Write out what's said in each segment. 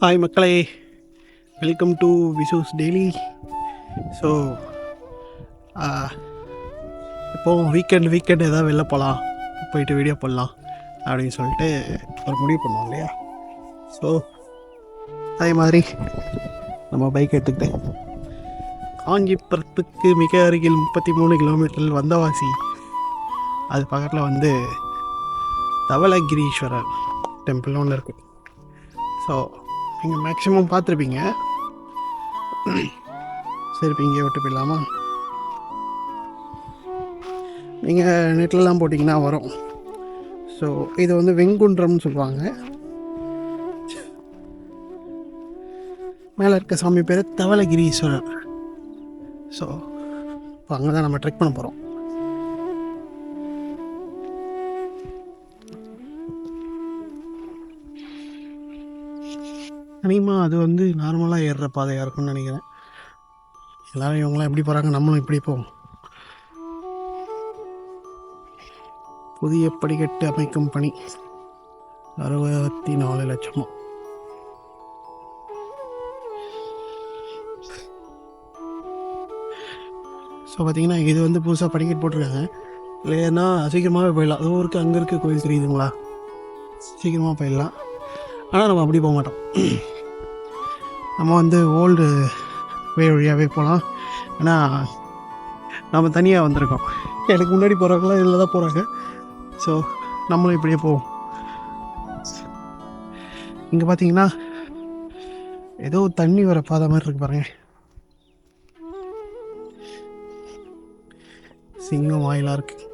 Hi மக்களே, welcome to விசூஸ் daily. So இப்போது weekend எதாவது வெளில போகலாம், போயிட்டு வீடியோ போடலாம் அப்படின்னு சொல்லிட்டு ஒரு முடிவு பண்ணுவோம் இல்லையா. ஸோ அதே மாதிரி நம்ம பைக் எடுத்துக்கிட்டு காஞ்சிபுரத்துக்கு மிக அருகில் 33 கிலோமீட்டரில் வந்தவாசி, அது பக்கத்தில் வந்து தவளகிரீஸ்வரர் டெம்பிள் ஒன்று இருக்குது. ஸோ நீங்கள் மேக்ஸிமம் பார்த்துருப்பீங்க. சரி, இப்போ இங்கே விட்டு போயிடலாமா? நீங்கள் நெட்லலாம் போட்டிங்கன்னா வரும். ஸோ இது வந்து வெங்குன்றம்னு சொல்லுவாங்க. மேலே இருக்க சாமி பேர் தவளகிரீஸ்வரர். ஸோ இப்போ அங்கே தான் நம்ம ட்ரெக் பண்ண போகிறோம். அநேகமாக அது வந்து நார்மலாக ஏறுற பாதையாக இருக்கும்னு நினைக்கிறேன். எல்லோரும் இவங்களாம் எப்படி போகிறாங்க, நம்மளும் இப்படி போவோம். புதிய படிக்கட்டு அமைக்கும் பணி 64 லட்சம். ஸோ பார்த்திங்கன்னா இது வந்து புதுசாக படிக்கட்டு போட்டிருக்காங்க. இல்லைன்னா சீக்கிரமாகவே போயிடலாம். அது ஊருக்கு அங்கே இருக்க கோயில் தெரியுதுங்களா, சீக்கிரமாக போயிடலாம். ஆனால் நம்ம அப்படி போக மாட்டோம். நம்ம வந்து ஓல்டு வே வழியாகவே போகலாம். ஏன்னா நம்ம தனியாக வந்திருக்கோம். எனக்கு முன்னாடி போகிறவங்களாம் இதில் தான் போகிறாங்க. ஸோ நம்மளும் இப்படியே போவோம். இங்கே பார்த்தீங்கன்னா ஏதோ தண்ணி வர பாதை மாதிரி இருக்கு பாருங்க. சிங்கம் வாயிலாக இருக்குது.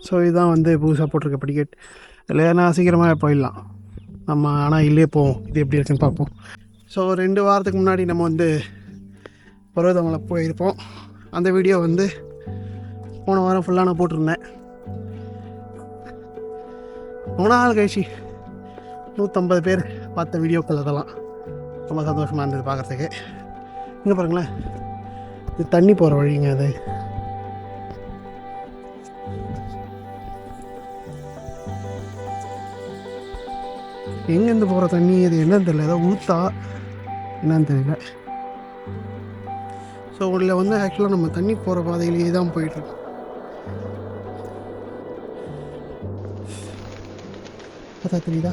ஸோ இதுதான் வந்து புதுசாக போட்டிருக்க படிக்கட். இல்லைன்னா சீக்கிரமாக போயிடலாம் நம்ம. ஆனால் இல்லையே போவோம், இது எப்படி இருக்குன்னு பார்ப்போம். ஸோ 2 வாரத்துக்கு முன்னாடி நம்ம வந்து பர்வதமலை போயிருப்போம். அந்த வீடியோ வந்து போன வாரம் ஃபுல்லாக நான் போட்டிருந்தேன். ரொம்ப நாள் கழிச்சு 150 பேர் பார்த்த வீடியோக்கள் அதெல்லாம் ரொம்ப சந்தோஷமாக இருந்தது பார்க்குறதுக்கு. இங்கே பாருங்களேன், இது தண்ணி போகிற வழிங்க. அது எங்கேருந்து போகிற தண்ணி, அது என்னன்னு தெரியல. ஏதோ ஊற்றா என்னன்னு தெரியல. ஸோ இதில் வந்து ஆக்சுவலாக நம்ம தண்ணி போகிற பாதையிலேயே தான் போயிட்டுருக்கோம். பார்த்தா தெரியுதா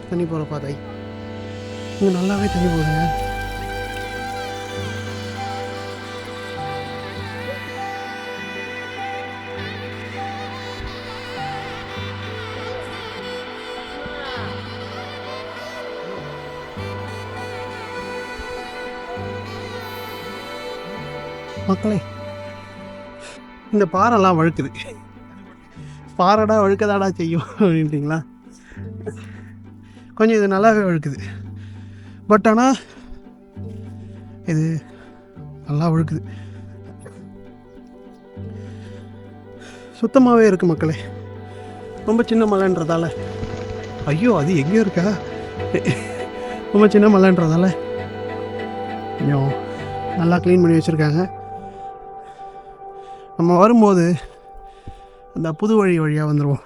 தண்ணி போகிற பாதை? இங்கே நல்லாவே தண்ணி போகுதுங்க. மக்களே, இந்த பாறைலாம் வழுக்குது. பாறைடா வழுக்கதாடா செய்யும் அப்படின்ட்டிங்களா? கொஞ்சம் இது நல்லாவே வழுக்குது. பட் ஆனால் இது நல்லா வழுக்குது, சுத்தமாகவே இருக்குது மக்களே. ரொம்ப சின்ன மலைன்றதால, ஐயோ அது எங்கேயும் இருக்கா, ரொம்ப சின்ன மலைன்றதால கொஞ்சம் நல்லா க்ளீன் பண்ணி வச்சுருக்காங்க. நம்ம வரும்போது அந்த புது வழியாக வந்துடுவோம்.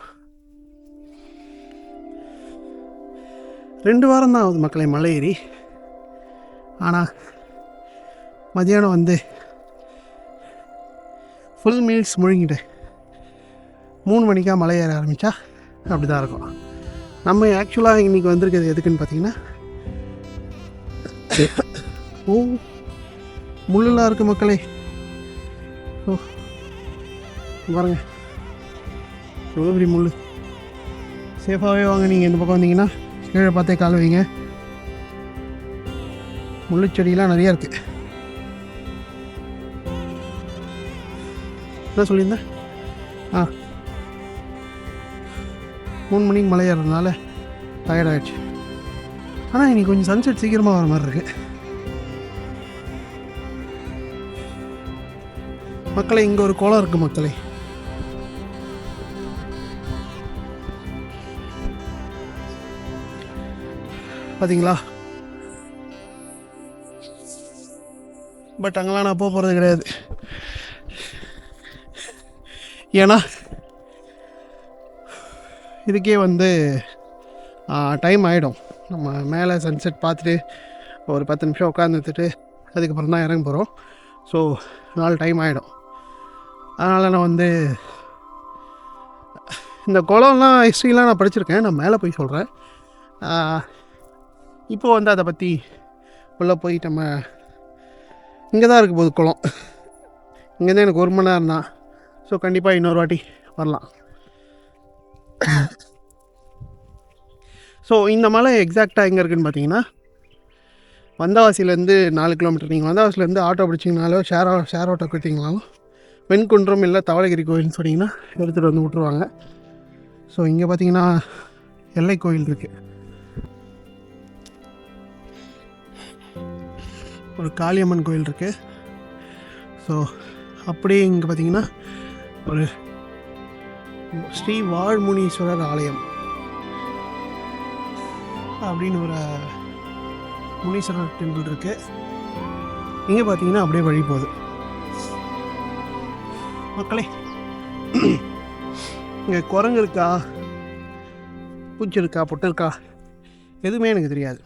2 வாரம் தான் ஆகுது மக்களை மலை ஏறி. ஆனால் மதியானம் வந்து ஃபுல் மீல்ஸ் முழுங்கிட்டேன். 3 மணிக்காக மலை ஏற ஆரம்பித்தா அப்படி தான் இருக்கும். நம்ம ஆக்சுவலாக இன்றைக்கி வந்திருக்கிறது எதுக்குன்னு பார்த்தீங்கன்னா, ஓ முள்ளெலாம் இருக்குது மக்களே. ஓ பாருங்க எவ்வளோ பெரிய முள். சேஃபாகவே வாங்க. நீங்கள் இந்த பக்கம் வந்தீங்கன்னா கீழே பார்த்தே கால் வைங்க. முள்ளுச்செடியெலாம் நிறையா இருக்குது. என்ன சொல்லியிருந்தேன்? 3 மணிக்கு மலை ஏறதுனால டயர்டாகிடுச்சு. ஆனால் இன்றைக்கி கொஞ்சம் சன்செட் சீக்கிரமாக வர மாதிரி இருக்குது மக்களே. இங்கே ஒரு குளம் இருக்குது மக்களே. பார்த்தீங்களா? பட் அங்கெல்லாம் நான் போக போகிறது கிடையாது. ஏன்னா இதுக்கே வந்து டைம் ஆகிடும். நம்ம மேலே சன்செட் பார்த்துட்டு ஒரு 10 நிமிஷம் உட்காந்துட்டு அதுக்கப்புறம் தான் இறங்க போகிறோம். ஸோ நாள் டைம் ஆகிடும். அதனால் நான் வந்து இந்த குளம்லாம் ஹிஸ்ட்ரிலாம் நான் படிச்சிருக்கேன். நான் மேலே போய் சொல்கிறேன். இப்போது வந்து அதை பற்றி உள்ளே போய் நம்ம இங்கே தான் இருக்க போகுது குளம். இங்கேருந்து எனக்கு 1 மணி நேரம் தான். ஸோ கண்டிப்பாக இன்னொரு வாட்டி வரலாம். ஸோ இந்த மலை எக்ஸாக்டாக எங்கே இருக்குதுன்னு பார்த்தீங்கன்னா, வந்தவாசிலேருந்து 4 கிலோமீட்டர். நீங்கள் வந்தவாசிலேருந்து ஆட்டோ பிடிச்சிங்கனாலும் ஷேர் ஆட்டோ கொடுத்தீங்கனாலும் வெண்குன்றம் இல்லை தவளகிரி கோயில்னு சொன்னீங்கன்னா எடுத்துகிட்டு வந்து விட்ருவாங்க. ஸோ இங்கே பார்த்தீங்கன்னா எல்லை கோயில் இருக்குது, ஒரு காளியம்மன் கோயில் இருக்குது. ஸோ அப்படியே இங்கே பார்த்தீங்கன்னா ஒரு ஸ்ரீ வாழ்முனீஸ்வரர் ஆலயம் அப்படின்னு ஒரு முனீஸ்வரர் டெம்பிள் இருக்குது. இங்கே பார்த்தீங்கன்னா அப்படியே வழி போகுது. மக்களே, இங்கே குரங்கு இருக்கா, பூச்சி இருக்கா, பொட்டை இருக்கா, எதுவுமே எனக்கு தெரியாது.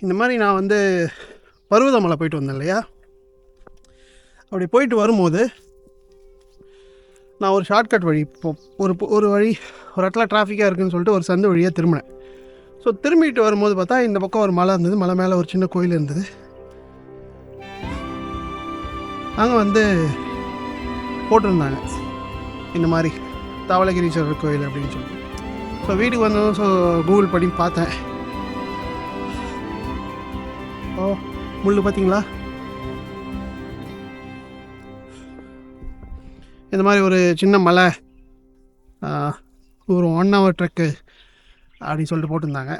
இந்த மாதிரி நான் வந்து பருவதமலை போயிட்டு வந்தேன் இல்லையா, அப்படி போயிட்டு வரும்போது நான் ஒரு ஷார்ட்கட் வழி ஒரு வழி ஒரு இடத்துல டிராஃபிக்காக இருக்குதுன்னு சொல்லிட்டு ஒரு சந்து வழியாக திரும்பினேன். ஸோ திரும்பிட்டு வரும்போது பார்த்தா இந்த பக்கம் ஒரு மலை இருந்தது. மலை மேலே ஒரு சின்ன கோயில் இருந்தது. அங்கே வந்து போட்டிருந்தாங்க இந்த மாதிரி தவளகிரீஸ்வரர் கோயில் அப்படின்னு சொல்லி. ஸோ வீட்டுக்கு வந்ததும் ஸோ கூகுள் பண்ணி பார்த்தேன். ஓ, முள் பார்த்தீங்களா? இந்த மாதிரி ஒரு சின்ன மலை, ஒரு 1 hour ட்ரெக்கு அப்படின்னு சொல்லிட்டு போட்டிருந்தாங்க.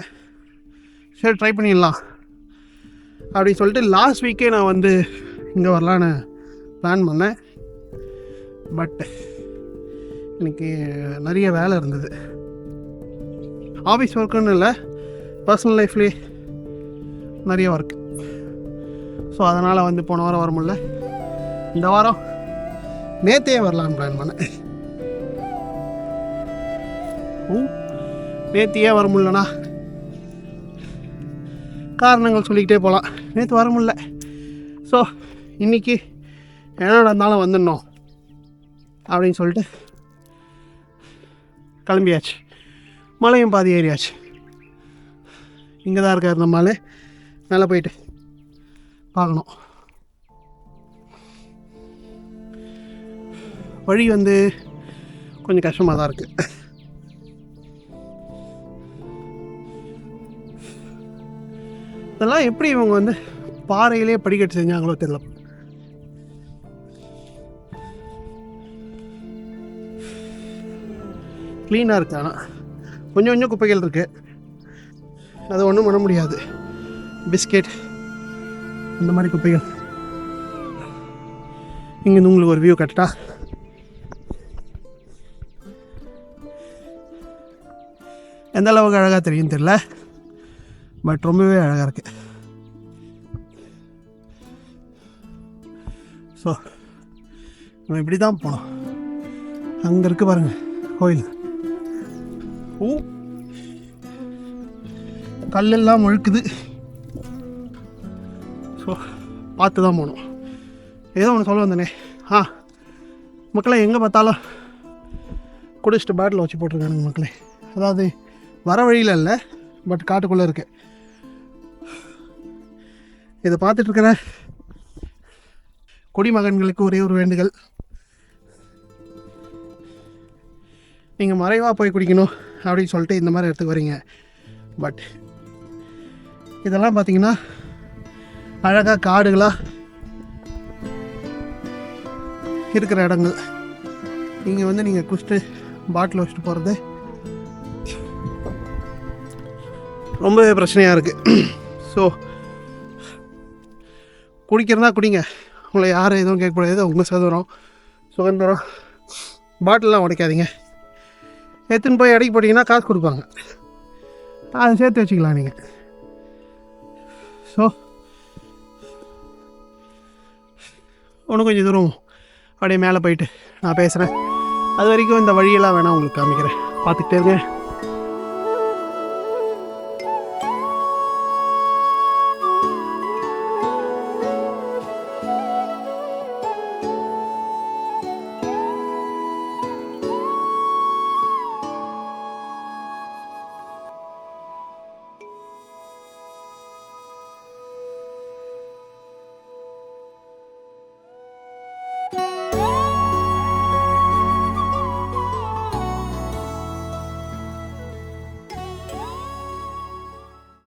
சரி, ட்ரை பண்ணிடலாம் அப்படின்னு சொல்லிட்டு லாஸ்ட் வீக்கே நான் வந்து இங்கே வரலான்னு பிளான் பண்ணேன். பட் எனக்கு நிறைய வேலை இருந்தது. ஆஃபீஸ் ஒர்க்குன்னு இல்லை, பர்சனல் லைஃப்லேயே நிறைய ஒர்க். ஸோ அதனால் வந்து போன வாரம் வர முடியல. இந்த வாரம் நேற்றே வரலான்னு பிளான் பண்ணேன். நேற்று வர முடியலண்ணா, காரணங்கள் சொல்லிக்கிட்டே போகலாம். நேற்று வர முடியல. ஸோ இன்றைக்கி என்ன நடந்தாலும் வந்துடணும் அப்படின்னு சொல்லிட்டு கிளம்பியாச்சு. மலையும் பாதி ஏறியாச்சு. இங்கே தான் இருக்கார் நம்ம மலை. மேலே போயிட்டு பார்க்கணும். வழி வந்து கொஞ்சம் கஷ்டமாக தான் இருக்குது. இதெல்லாம் எப்படி இவங்க வந்து பாறையிலே படிக்கட்டு செஞ்சாங்களோ தெரியல. க்ளீனாக இருக்குது. ஆனால் கொஞ்சம் கொஞ்சம் குப்பைகள் இருக்குது. அது ஒன்றும் பண்ண முடியாது. பிஸ்கெட் இந்த மாதிரி குப்பைகள். இங்கேருந்து உங்களுக்கு ஒரு வியூ கட்டட்டா? எந்த அளவுக்கு அழகாக தெரியும் தெரியல, பட் ரொம்பவே அழகாக இருக்குது. ஸோ நம்ம இப்படி தான் போனோம். அங்கே இருக்குது பாருங்கள் கோயில். கல்லெல்லாம் முழுக்குது. ஸோ பார்த்து தான் போகணும். ஏதோ ஒன்று சொல்ல வந்தேனே, மக்களை எங்கே பார்த்தாலும் குடிச்சிட்டு பேட்டில் வச்சு போட்டிருக்கானுங்க மக்களே. அதாவது வர வழியில் இல்லை, பட் காட்டுக்குள்ளே இருக்கு. இதை பார்த்துட்ருக்கிற குடிமகன்களுக்கு ஒரே ஒரு வேண்டுகோள், நீங்கள் மறைவாக போய் குடிக்கணும் அப்படின்னு சொல்லிட்டு இந்த மாதிரி இடத்துக்கு வரீங்க. பட் இதெல்லாம் பார்த்தீங்கன்னா அழகாக காடுகளாக இருக்கிற இடங்கள். இங்கே வந்து நீங்கள் குடிச்சிட்டு பாட்டில் வச்சுட்டு போகிறது ரொம்பவே பிரச்சனையாக இருக்குது. ஸோ குடிக்கிறதா குடிங்க, உங்களை யாரும் எதுவும் கேட்கக்கூடாது. உங்கள் சுதந்திரம். பாட்டிலெலாம் உடைக்காதீங்க. எடுத்துன்னு போய் அடைக்கி போட்டிங்கன்னா காசு கொடுப்பாங்க, அதை சேர்த்து வச்சுக்கலாம் நீங்கள். ஸோ இன்னும் கொஞ்சம் தூரம் அப்படியே மேலே போயிட்டு நான் பேசுகிறேன். அது வரைக்கும் இந்த வழியெல்லாம் வேணால் உங்களுக்கு காமிக்கிறேன், பார்த்துக்கிட்டே இருங்க.